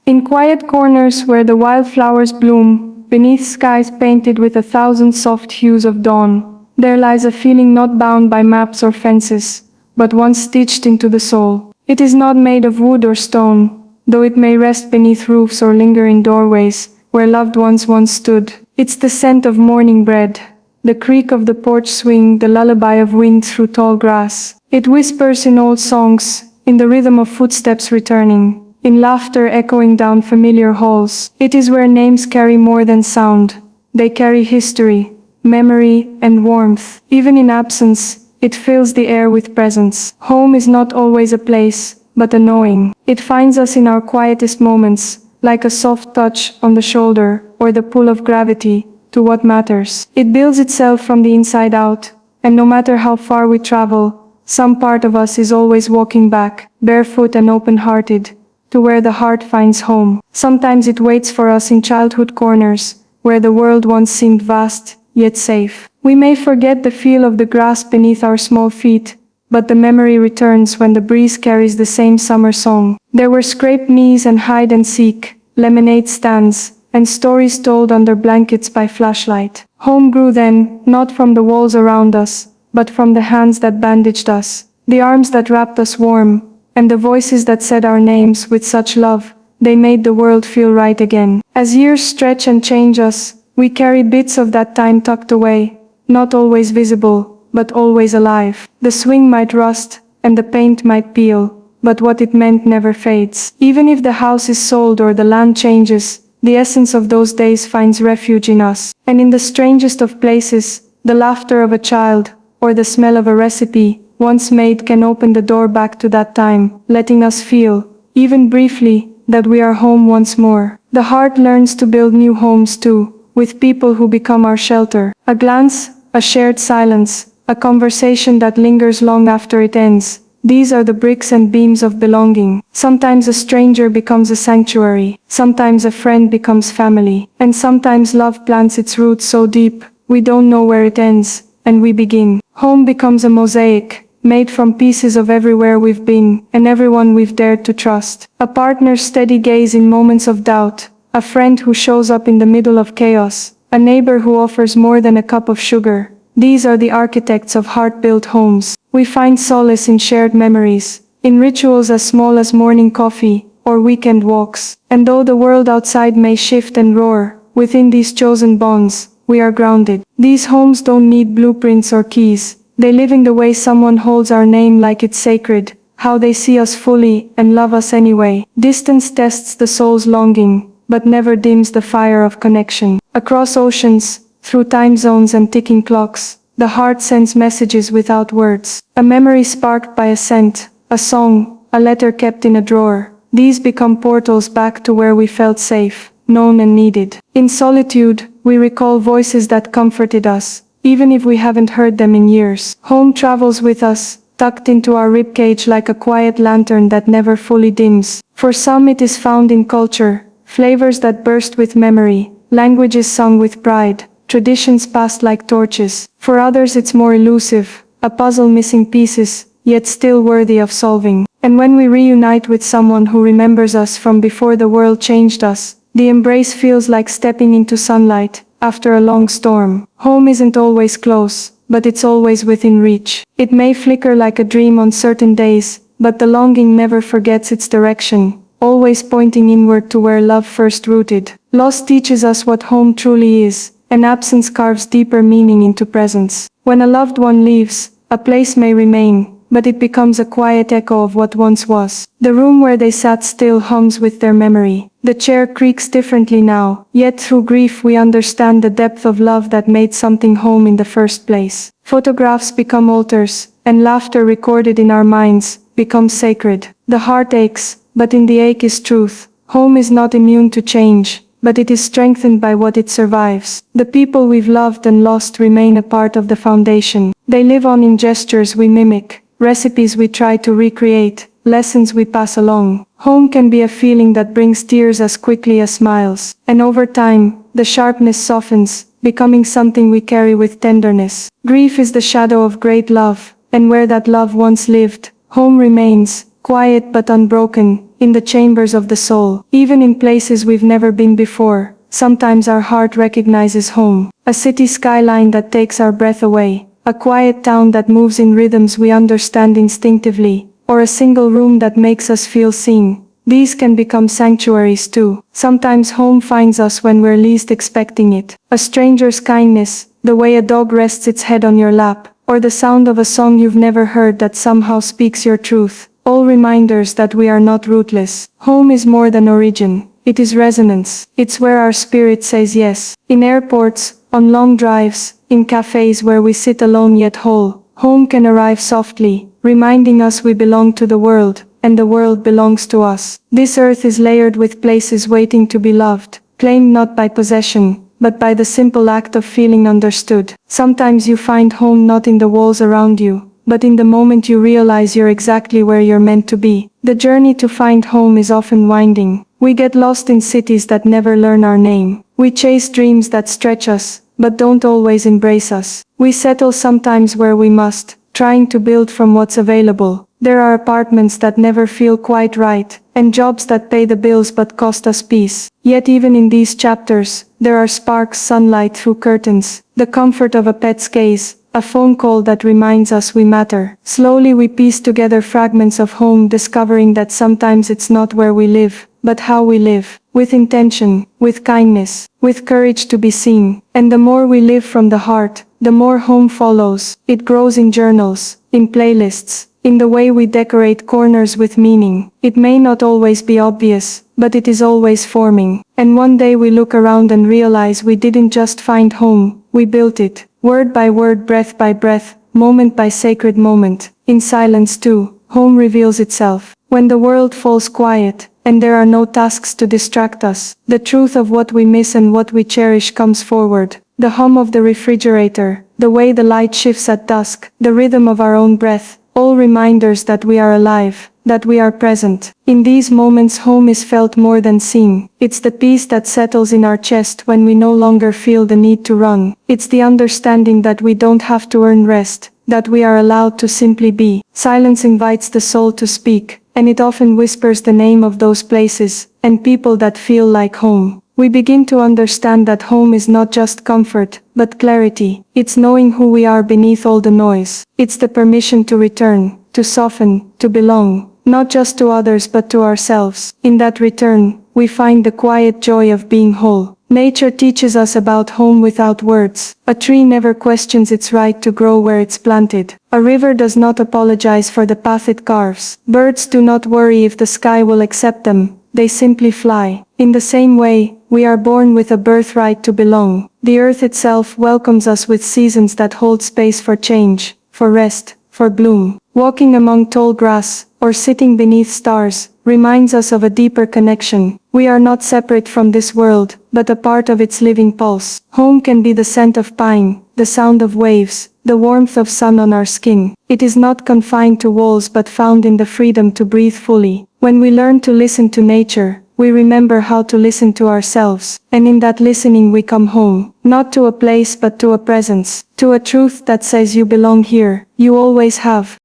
In quiet corners where the wildflowers bloom, beneath skies painted with 1,000 soft hues of dawn, there lies a feeling not bound by maps or fences, but one stitched into the soul. It is not made of wood or stone, though it may rest beneath roofs or linger in doorways, where loved ones once stood. It's the scent of morning bread, the creak of the porch swing, the lullaby of wind through tall grass. It whispers in old songs, in the rhythm of footsteps returning, in laughter echoing down familiar halls. It is where names carry more than sound. They carry history, memory, and warmth. Even in absence, it fills the air with presence. Home is not always a place, but a knowing. It finds us in our quietest moments, like a soft touch on the shoulder, or the pull of gravity, to what matters. It builds itself from the inside out, and no matter how far we travel, some part of us is always walking back, barefoot and open-hearted, to where the heart finds home. Sometimes it waits for us in childhood corners, where the world once seemed vast, yet safe. We may forget the feel of the grass beneath our small feet, but the memory returns when the breeze carries the same summer song. There were scraped knees and hide and seek, lemonade stands, and stories told under blankets by flashlight. Home grew then, not from the walls around us, but from the hands that bandaged us, the arms that wrapped us warm, and the voices that said our names with such love, they made the world feel right again. As years stretch and change us, we carry bits of that time tucked away, not always visible, but always alive. The swing might rust, and the paint might peel, but what it meant never fades. Even if the house is sold or the land changes, the essence of those days finds refuge in us. And in the strangest of places, the laughter of a child, or the smell of a recipe, once made can open the door back to that time, letting us feel, even briefly, that we are home once more. The heart learns to build new homes too, with people who become our shelter. A glance, a shared silence, a conversation that lingers long after it ends. These are the bricks and beams of belonging. Sometimes a stranger becomes a sanctuary, sometimes a friend becomes family, and sometimes love plants its roots so deep, we don't know where it ends, and we begin. Home becomes a mosaic, made from pieces of everywhere we've been, and everyone we've dared to trust. A partner's steady gaze in moments of doubt, a friend who shows up in the middle of chaos, a neighbor who offers more than a cup of sugar. These are the architects of heart-built homes. We find solace in shared memories, in rituals as small as morning coffee, or weekend walks. And though the world outside may shift and roar, within these chosen bonds, we are grounded. These homes don't need blueprints or keys. They live in the way someone holds our name like it's sacred, how they see us fully and love us anyway. Distance tests the soul's longing, but never dims the fire of connection. Across oceans, through time zones and ticking clocks, the heart sends messages without words. A memory sparked by a scent, a song, a letter kept in a drawer. These become portals back to where we felt safe, known and needed. In solitude, we recall voices that comforted us, even if we haven't heard them in years. Home travels with us, tucked into our ribcage like a quiet lantern that never fully dims. For some it is found in culture, flavors that burst with memory, languages sung with pride, traditions passed like torches. For others it's more elusive, a puzzle missing pieces, yet still worthy of solving. And when we reunite with someone who remembers us from before the world changed us, the embrace feels like stepping into sunlight after a long storm. Home isn't always close, but it's always within reach. It may flicker like a dream on certain days, but the longing never forgets its direction, always pointing inward to where love first rooted. Loss teaches us what home truly is, and absence carves deeper meaning into presence. When a loved one leaves, a place may remain, but it becomes a quiet echo of what once was. The room where they sat still hums with their memory. The chair creaks differently now, yet through grief we understand the depth of love that made something home in the first place. Photographs become altars, and laughter recorded in our minds becomes sacred. The heart aches, but in the ache is truth. Home is not immune to change, but it is strengthened by what it survives. The people we've loved and lost remain a part of the foundation. They live on in gestures we mimic, recipes we try to recreate, lessons we pass along. Home can be a feeling that brings tears as quickly as smiles, and over time, the sharpness softens, becoming something we carry with tenderness. Grief is the shadow of great love, and where that love once lived, home remains, quiet but unbroken, in the chambers of the soul, even in places we've never been before. Sometimes our heart recognizes home, a city skyline that takes our breath away, a quiet town that moves in rhythms we understand instinctively, or a single room that makes us feel seen. These can become sanctuaries too. Sometimes home finds us when we're least expecting it. A stranger's kindness, the way a dog rests its head on your lap, or the sound of a song you've never heard that somehow speaks your truth. All reminders that we are not rootless. Home is more than origin. It is resonance. It's where our spirit says yes. In airports, on long drives, in cafes where we sit alone yet whole, home can arrive softly, reminding us we belong to the world, and the world belongs to us. This earth is layered with places waiting to be loved, claimed not by possession, but by the simple act of feeling understood. Sometimes you find home not in the walls around you, but in the moment you realize you're exactly where you're meant to be. The journey to find home is often winding. We get lost in cities that never learn our name. We chase dreams that stretch us, but don't always embrace us. We settle sometimes where we must, trying to build from what's available. There are apartments that never feel quite right, and jobs that pay the bills but cost us peace. Yet even in these chapters, there are sparks, sunlight through curtains, the comfort of a pet's gaze, a phone call that reminds us we matter. Slowly we piece together fragments of home, discovering that sometimes it's not where we live, but how we live, with intention, with kindness, with courage to be seen. And the more we live from the heart, the more home follows. It grows in journals, in playlists, in the way we decorate corners with meaning. It may not always be obvious, but it is always forming. And one day we look around and realize we didn't just find home, we built it. Word by word, breath by breath, moment by sacred moment. In silence too, home reveals itself. When the world falls quiet, and there are no tasks to distract us, the truth of what we miss and what we cherish comes forward. The hum of the refrigerator, the way the light shifts at dusk, the rhythm of our own breath, all reminders that we are alive, that we are present. In these moments home is felt more than seen. It's the peace that settles in our chest when we no longer feel the need to run. It's the understanding that we don't have to earn rest, that we are allowed to simply be. Silence invites the soul to speak, and it often whispers the name of those places and people that feel like home. We begin to understand that home is not just comfort, but clarity. It's knowing who we are beneath all the noise. It's the permission to return, to soften, to belong, not just to others but to ourselves. In that return, we find the quiet joy of being whole. Nature teaches us about home without words. A tree never questions its right to grow where it's planted. A river does not apologize for the path it carves. Birds do not worry if the sky will accept them. They simply fly. In the same way, we are born with a birthright to belong. The earth itself welcomes us with seasons that hold space for change, for rest, for bloom. Walking among tall grass, or sitting beneath stars, reminds us of a deeper connection. We are not separate from this world, but a part of its living pulse. Home can be the scent of pine, the sound of waves, the warmth of sun on our skin. It is not confined to walls but found in the freedom to breathe fully. When we learn to listen to nature, we remember how to listen to ourselves, and in that listening we come home, not to a place but to a presence, to a truth that says you belong here, you always have.